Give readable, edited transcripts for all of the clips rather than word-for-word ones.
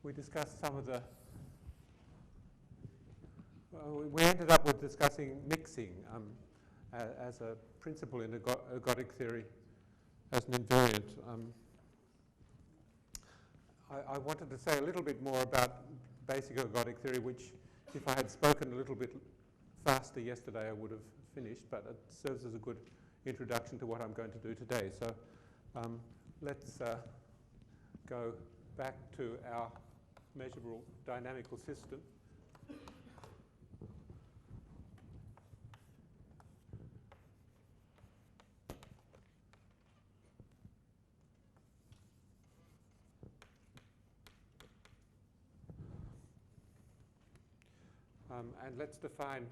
we discussed some of the, we ended up with discussing mixing as a principle in ergodic theory, as an invariant. I wanted to say a little bit more about basic ergodic theory, which if I had spoken a little bit faster yesterday I would have finished, but it serves as a good introduction to what I'm going to do today. So let's go back to our measurable dynamical system. And let's define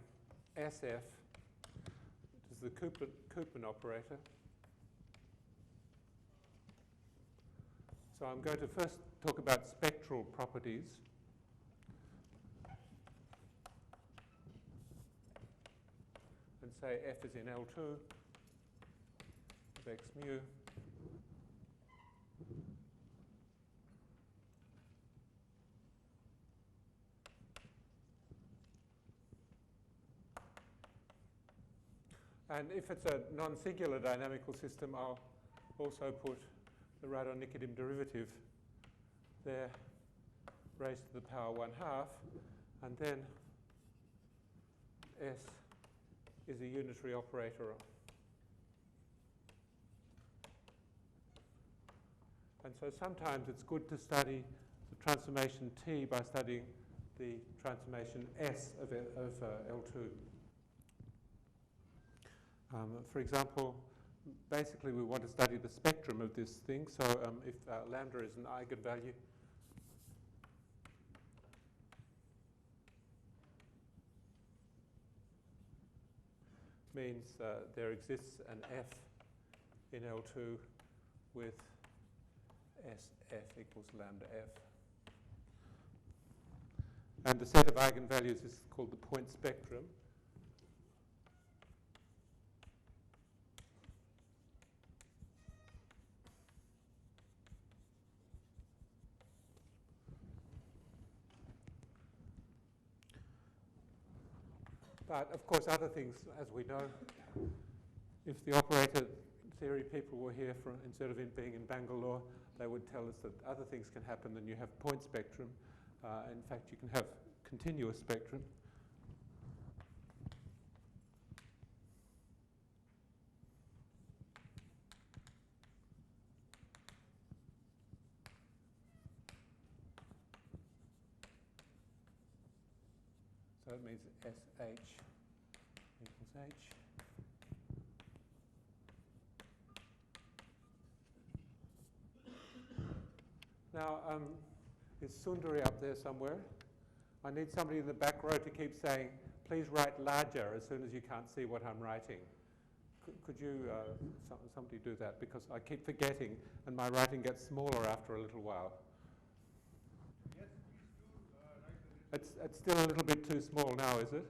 SF, which is the Koopman operator. So I'm going to first talk about spectral properties. And say F is in L2 of X mu. And if it's a non-singular dynamical system, I'll also put the Radon-Nikodym derivative there, raised to the power 1/2, and then S is a unitary operator. And so sometimes it's good to study the transformation T by studying the transformation S of L2. For example, basically we want to study the spectrum of this thing. So if lambda is an eigenvalue, means there exists an F in L2 with SF equals lambda F. And the set of eigenvalues is called the point spectrum. But of course, other things, as we know, if the operator theory people were here instead of being in Bangalore, they would tell us that other things can happen than you have point spectrum. In fact, you can have continuous spectrum. So it means SH equals H. Now, is Sundari up there somewhere? I need somebody in the back row to keep saying, please write larger as soon as you can't see what I'm writing. Could you, somebody do that? Because I keep forgetting and my writing gets smaller after a little while. Yes, please do. It's still a little bit too small now, is it?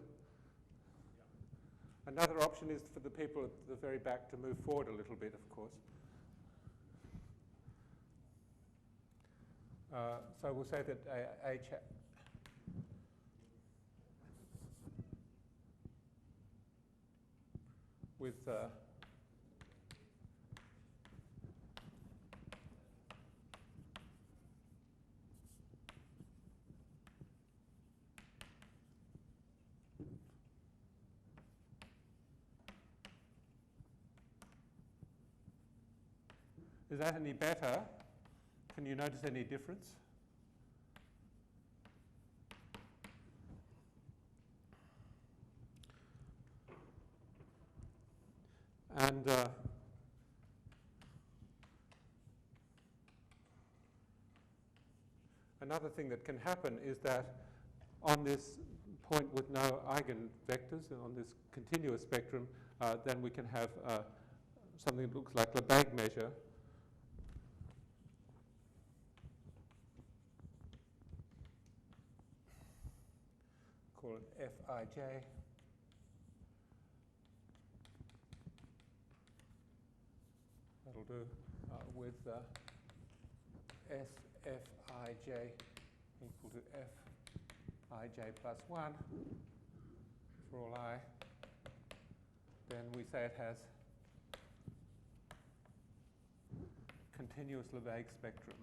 Yeah. Another option is for the people at the very back to move forward a little bit, of course. So we'll say that H with is that any better? Can you notice any difference? And another thing that can happen is that on this point with no eigenvectors, and on this continuous spectrum, then we can have something that looks like a Lebesgue measure. Call it Fij. That'll do with SFij equal to Fij plus 1 for all I, then we say it has continuous Lebesgue spectrum.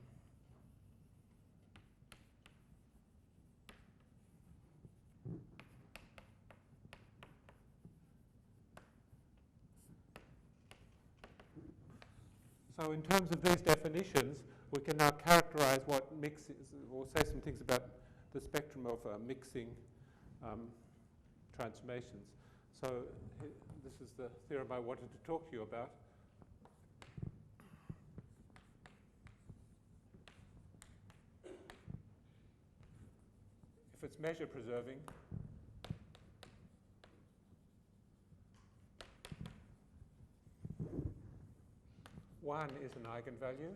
So in terms of these definitions, we can now characterize what mix is, or say some things about the spectrum of mixing transformations. So this is the theorem I wanted to talk to you about. If it's measure preserving, one is an eigenvalue.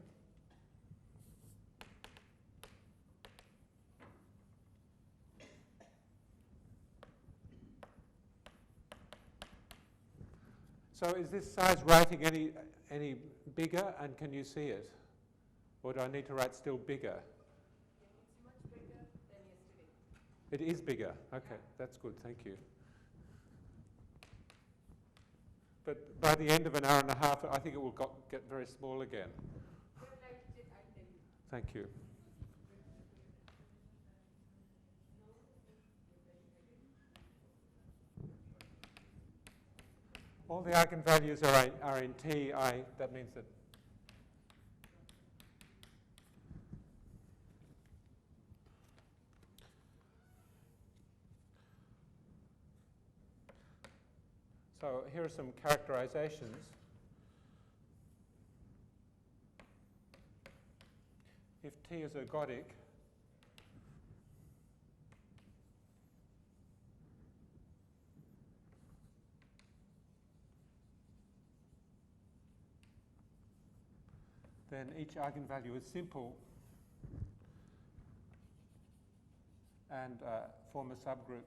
So is this size writing any bigger, and can you see it? Or do I need to write still bigger? It's much bigger than yesterday. It is bigger. Okay, that's good. Thank you. But by the end of an hour and a half, I think it will get very small again. Well, I'll tell you. Thank you. All the eigenvalues are in T. That means that so here are some characterizations. If T is ergodic, then each eigenvalue is simple and form a subgroup.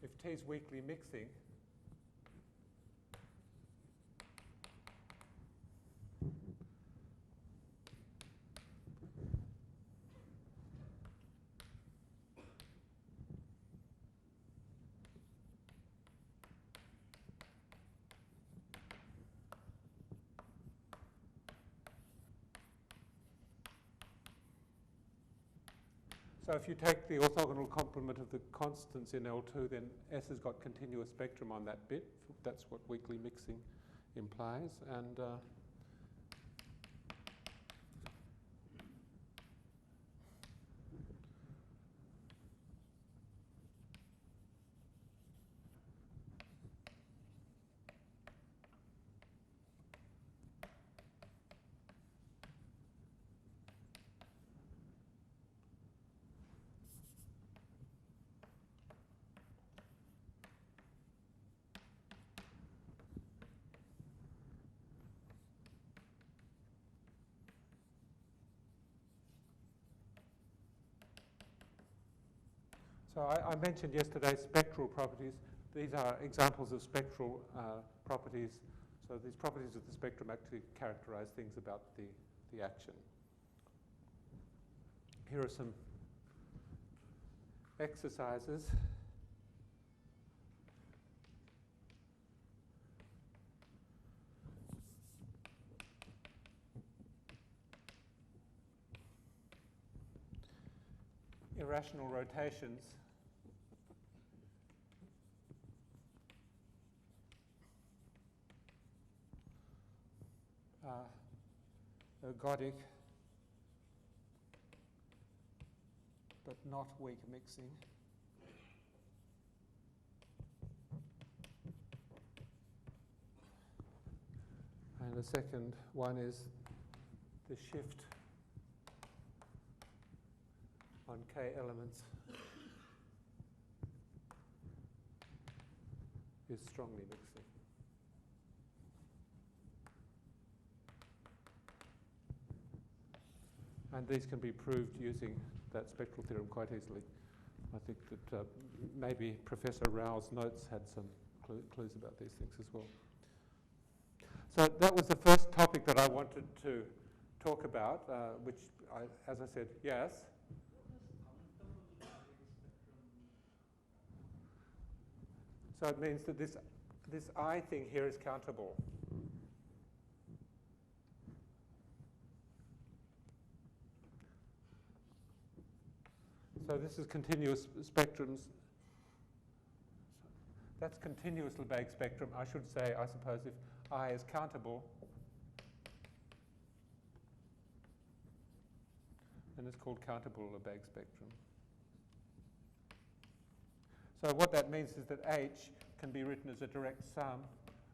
If T is weakly mixing, so if you take the orthogonal complement of the constants in L2, then S has got continuous spectrum on that bit. That's what weakly mixing implies. And so I mentioned yesterday spectral properties. These are examples of spectral properties. So these properties of the spectrum actually characterize things about the action. Here are some exercises. Irrational rotations ergodic but not weak mixing. And the second one is the shift on K elements is strongly mixing. And these can be proved using that spectral theorem quite easily. I think that maybe Professor Rao's notes had some clues about these things as well. So that was the first topic that I wanted to talk about, which, as I said, yes? So it means that this I thing here is countable. So this is continuous spectrums. That's continuous Lebesgue spectrum. I should say, I suppose, if I is countable, then it's called countable Lebesgue spectrum. So what that means is that H can be written as a direct sum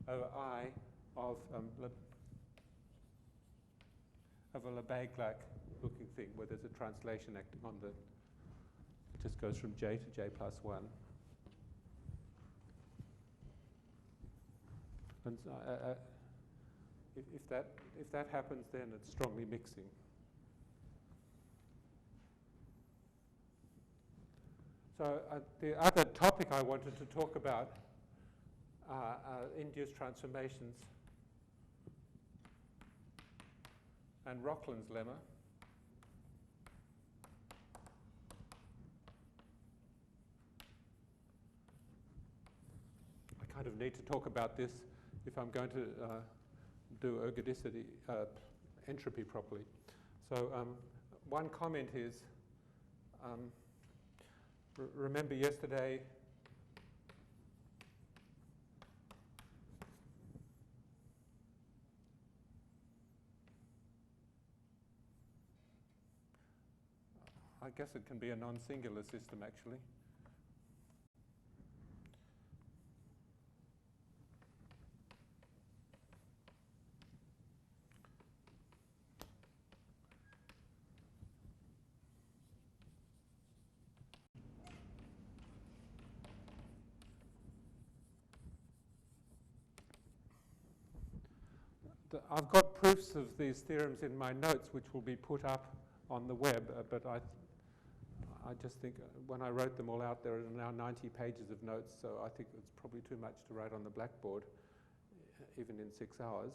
over I of a Lebesgue-like looking thing, where there's a translation acting on the, it just goes from J to J plus 1. And if that happens, then it's strongly mixing. So the other topic I wanted to talk about are induced transformations and Rockland's lemma. I kind of need to talk about this if I'm going to do ergodicity, entropy properly. So one comment is, remember yesterday, I guess it can be a non-singular system actually. I've got proofs of these theorems in my notes, which will be put up on the web, but I just think when I wrote them all out, there are now 90 pages of notes, so I think it's probably too much to write on the blackboard, even in 6 hours.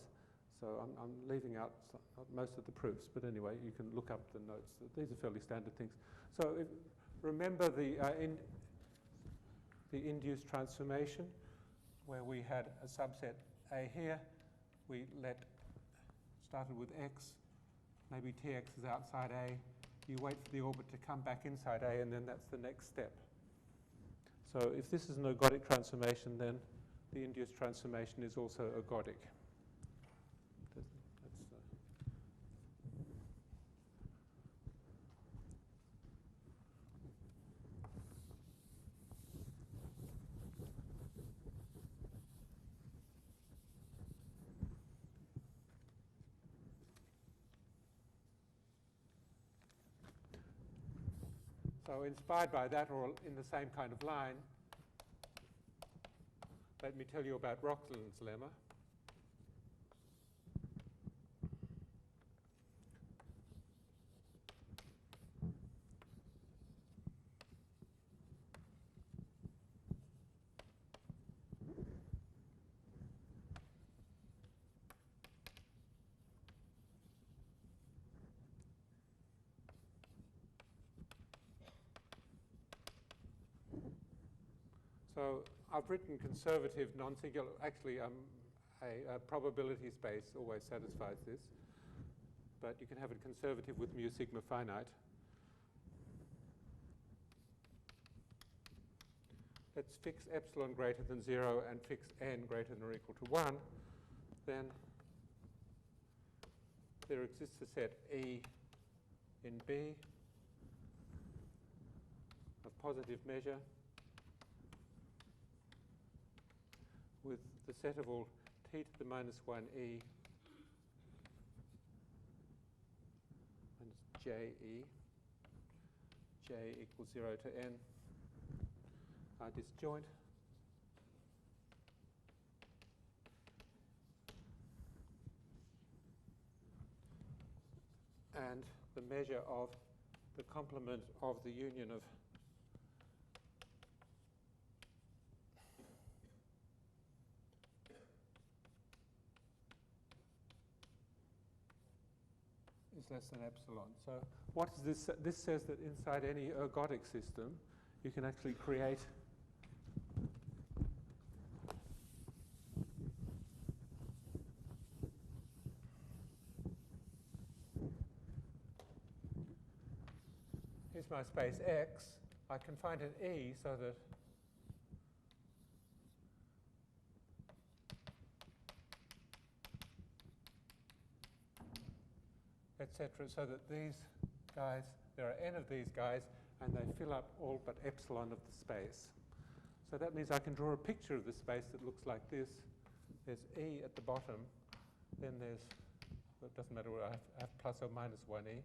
So I'm leaving out most of the proofs, but anyway, you can look up the notes. These are fairly standard things. So remember the induced transformation, where we had a subset A here. We started with X, maybe Tx is outside A. You wait for the orbit to come back inside A, and then that's the next step. So if this is an ergodic transformation, then the induced transformation is also ergodic. So inspired by that, or in the same kind of line, let me tell you about Rockland's lemma. So I've written conservative non-singular, actually a probability space always satisfies this, but you can have it conservative with mu sigma finite. Let's fix epsilon greater than 0 and fix n greater than or equal to 1. Then there exists a set E in B of positive measure with the set of all t to the minus 1 e minus j e, j equals 0 to n, are disjoint. And the measure of the complement of the union of is less than epsilon. So what is this? This says that inside any ergodic system, you can actually create here's my space X. I can find an E so that etc. so that these guys, there are n of these guys, and they fill up all but epsilon of the space. So that means I can draw a picture of the space that looks like this. There's E at the bottom, then there's, well, it doesn't matter whether I have plus or minus 1E.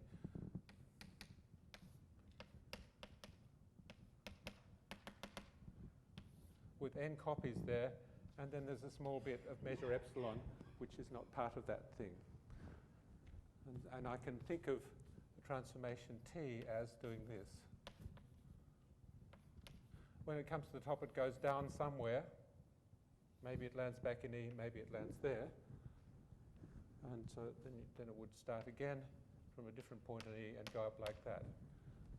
With n copies there, and then there's a small bit of measure epsilon, which is not part of that thing. And I can think of the transformation T as doing this. When it comes to the top, it goes down somewhere. Maybe it lands back in E, maybe it lands there. And so then it would start again from a different point in E and go up like that.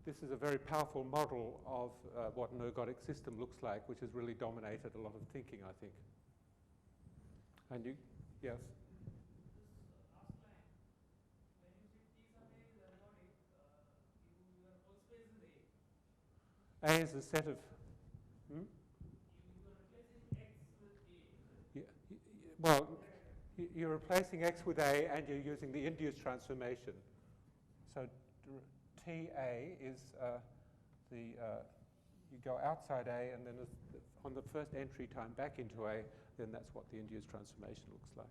This is a very powerful model of what an ergodic system looks like, which has really dominated a lot of thinking, I think. And you, yes? A is a set of. Hmm? Well, you're replacing X with A, and you're using the induced transformation. So TA is you go outside A, and then on the first entry time back into A, then that's what the induced transformation looks like.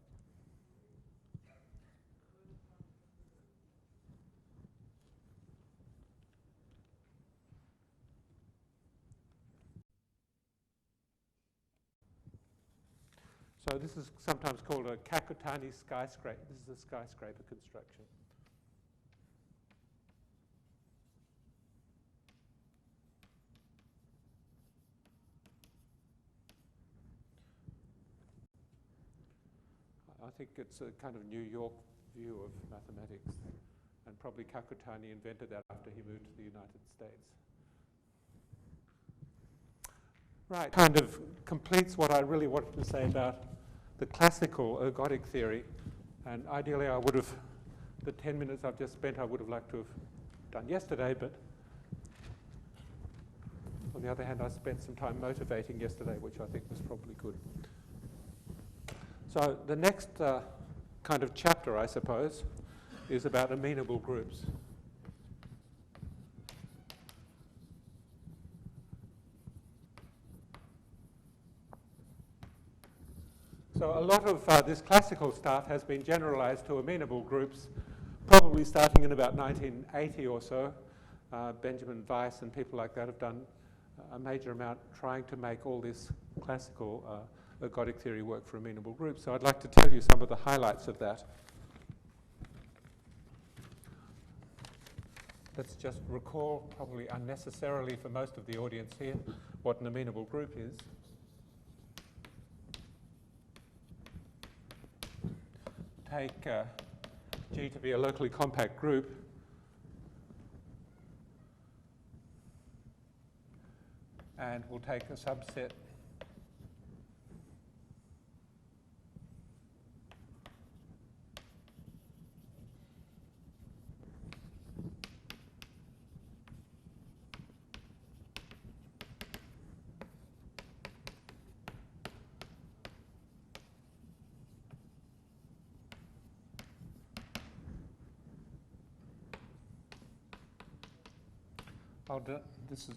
So this is sometimes called a Kakutani skyscraper. This is a skyscraper construction. I think it's a kind of New York view of mathematics, and probably Kakutani invented that after he moved to the United States. Right, kind of completes what I really wanted to say about the classical ergodic theory, and ideally I would have, the 10 minutes I've just spent I would have liked to have done yesterday, but on the other hand I spent some time motivating yesterday, which I think was probably good. So the next kind of chapter, I suppose, is about amenable groups. So a lot of this classical stuff has been generalized to amenable groups, probably starting in about 1980 or so. Benjamin Weiss and people like that have done a major amount trying to make all this classical ergodic theory work for amenable groups. So I'd like to tell you some of the highlights of that. Let's just recall, probably unnecessarily for most of the audience here, what an amenable group is. Take G to be a locally compact group. And we'll take a subset this is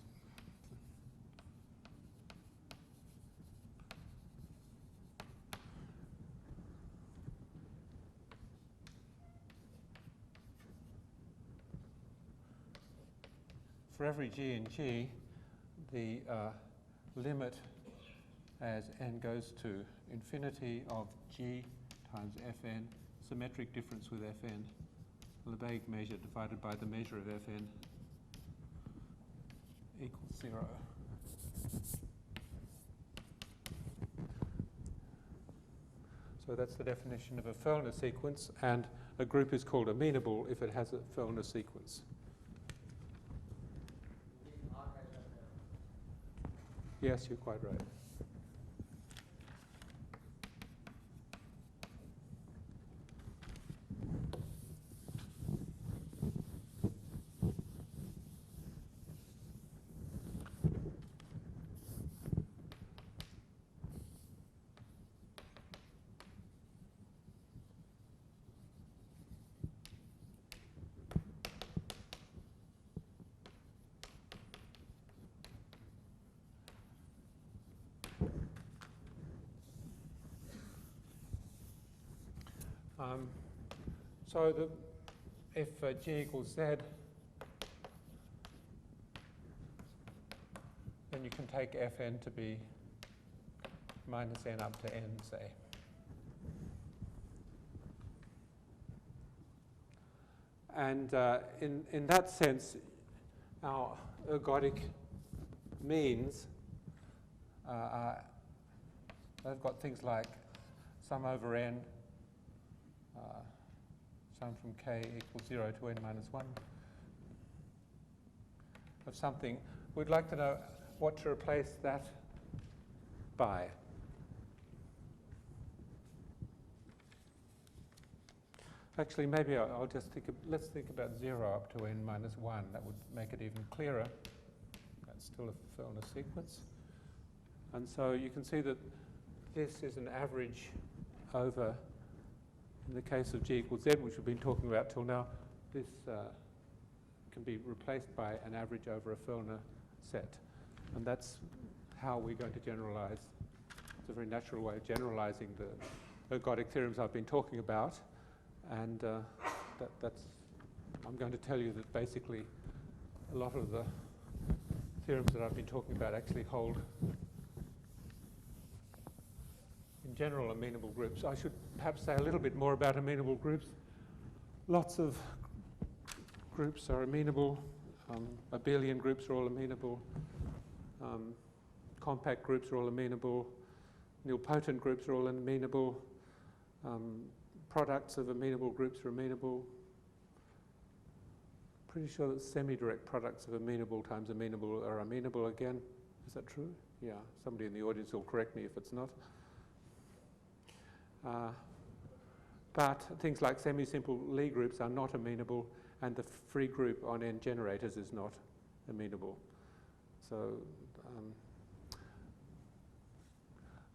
for every G in G, the limit as n goes to infinity of G times Fn, symmetric difference with Fn, Lebesgue measure divided by the measure of Fn equals 0. So that's the definition of a Fellner sequence, and a group is called amenable if it has a Fellner sequence. Yes, you're quite right. So if G equals Z, then you can take Fn to be minus n up to n, say. And in that sense, our ergodic means they've got things like sum over n, sum from k equals 0 to n minus 1 of something. We'd like to know what to replace that by. Actually, maybe I'll just let's think about 0 up to n minus 1. That would make it even clearer. That's still a Fellner sequence. And so you can see that this is an average over, in the case of G equals Z, which we've been talking about till now, this can be replaced by an average over a Fellner set. And that's how we're going to generalize. It's a very natural way of generalizing the ergodic theorems I've been talking about. And I'm going to tell you that basically a lot of the theorems that I've been talking about actually hold in general amenable groups. I should perhaps say a little bit more about amenable groups. Lots of groups are amenable. Abelian groups are all amenable. Compact groups are all amenable. Nilpotent groups are all amenable. Products of amenable groups are amenable. Pretty sure that semi-direct products of amenable times amenable are amenable again. Is that true? Yeah, somebody in the audience will correct me if it's not. But things like semi-simple Lie groups are not amenable, and the free group on n generators is not amenable. So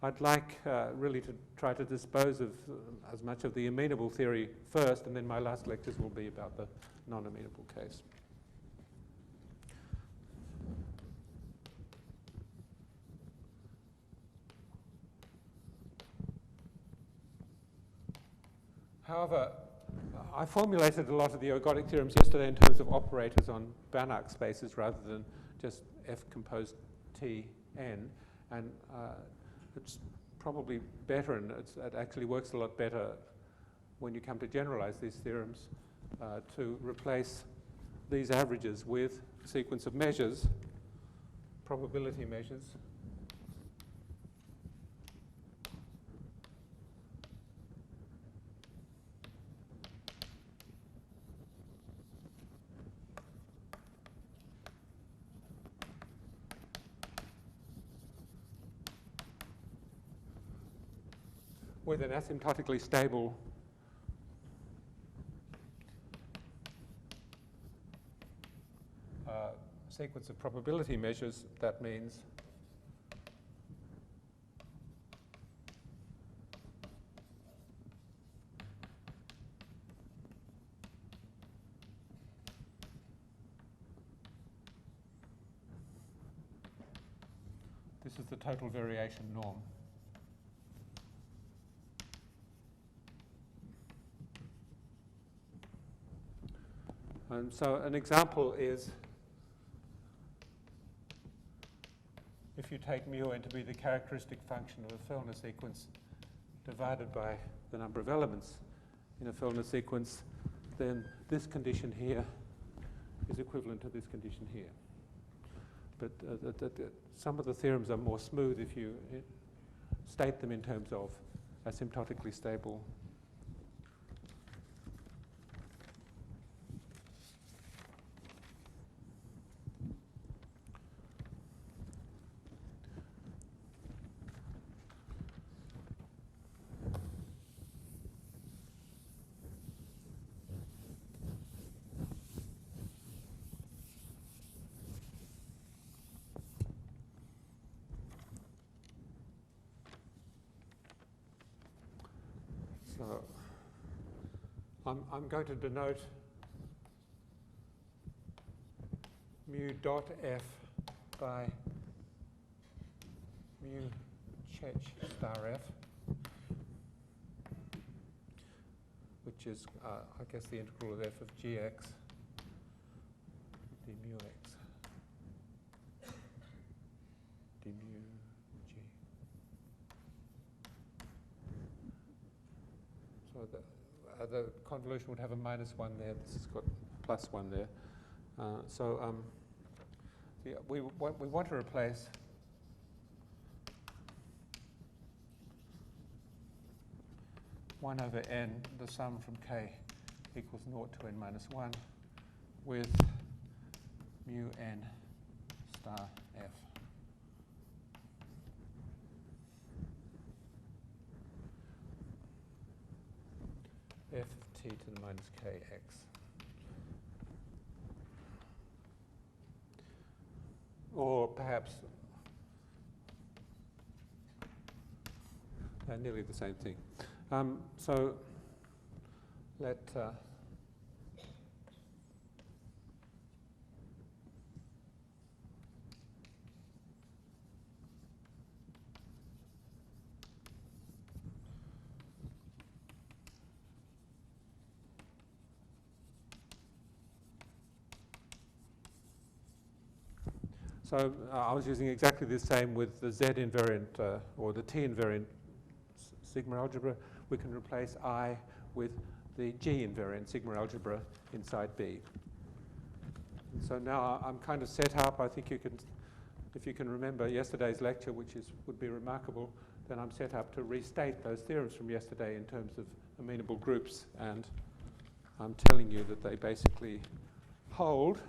I'd like really to try to dispose of as much of the amenable theory first, and then my last lectures will be about the non-amenable case. However, I formulated a lot of the ergodic theorems yesterday in terms of operators on Banach spaces rather than just F composed T n, and it's probably better, and it actually works a lot better when you come to generalize these theorems to replace these averages with a sequence of measures, probability measures, with an asymptotically stable sequence of probability measures. That means this is the total variation norm. And so an example is if you take mu(n) to be the characteristic function of a Fellner sequence divided by the number of elements in a Fellner sequence, then this condition here is equivalent to this condition here. But some of the theorems are more smooth if you state them in terms of asymptotically stable. So I'm going to denote mu dot f by mu Chech star f, which is, I guess, the integral of f of gx d mu x d mu g. So the convolution would have a -1 there. This has got +1 there. We want to replace (1 over n), the sum from k equals 0 to n minus 1, with mu n star f. F of t to the minus kx. Or perhaps nearly the same thing. So let So I was using exactly the same with the Z invariant or the T invariant sigma algebra. We can replace I with the G invariant sigma algebra inside B. And so now I'm kind of set up. I think you can, if you can remember yesterday's lecture, which would be remarkable, then I'm set up to restate those theorems from yesterday in terms of amenable groups. And I'm telling you that they basically hold.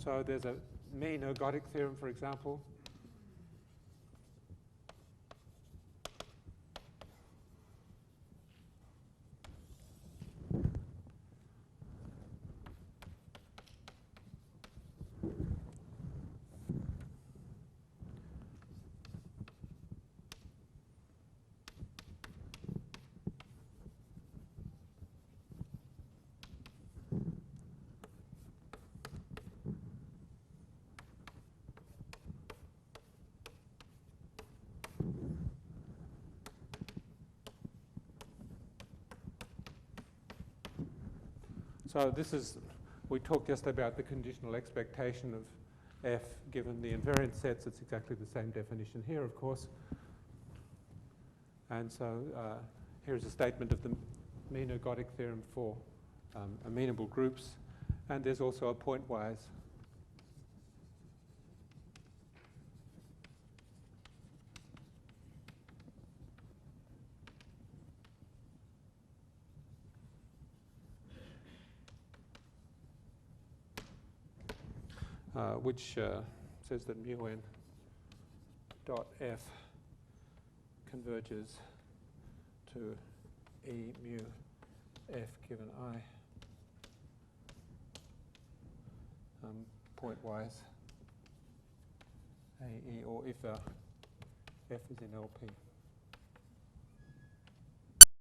So there's a mean ergodic theorem, for example. So this is, we talked just about the conditional expectation of f given the invariant sets. It's exactly the same definition here, of course. And so here's a statement of the mean ergodic theorem for amenable groups. And there's also a pointwise which says that mu n dot f converges to E mu f given I pointwise AE, or if f is in LP.